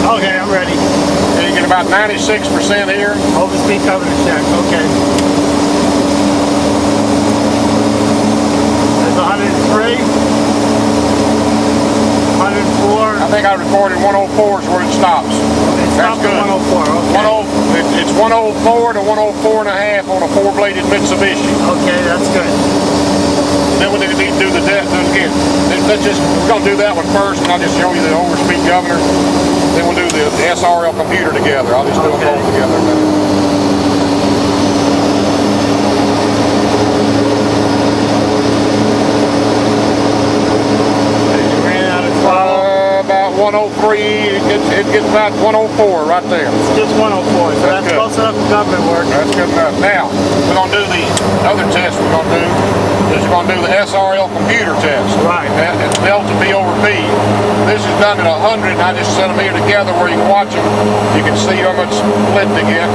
Okay, I'm ready. And you get about 96% here. Overspeed covenant check, okay. There's 103. 104. I think I recorded 104 is where it stops. Okay, That's stop good. at 104, okay. It's 104 to 104 and a half on a 4-bladed Mitsubishi. Okay, that's good. Then we need to do the depth again. We're going to do that one first, and I'll just show you the overspeed governor. Then we'll do the SRL computer together. I'll just do them both together. About 103, it gets about 104 right there. It's just 104, so that's close enough for government work. That's good enough. Now, we're going to do the other test we're going to do. Is we're going to do the SRL computer test. Right. It's delta P over P. This is done at 100, and I just set them here together where you can watch them. You can see how much split they get.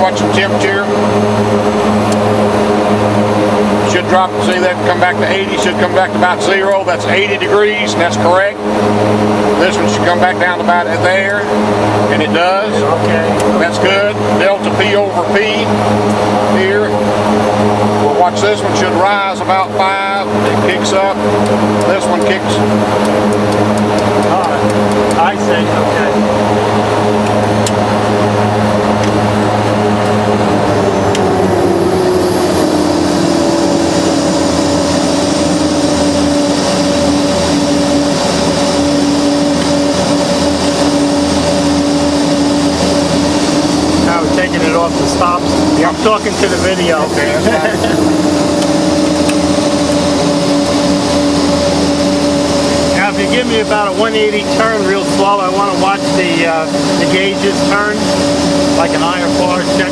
Watching temperature. Should drop, see that, come back to 80, should come back to about 0. That's 80 degrees, and that's correct. This one should come back down to about there, and it does. Okay. That's good. Delta P over P here. We'll watch this one, should rise about 5. It kicks up. This one kicks. I see, okay. Taking it off the stops. Yep. I'm talking to the video. Okay, that's fine. Now, if you give me about a 180 turn real slow, I want to watch the gauges turn, like an iron bar check.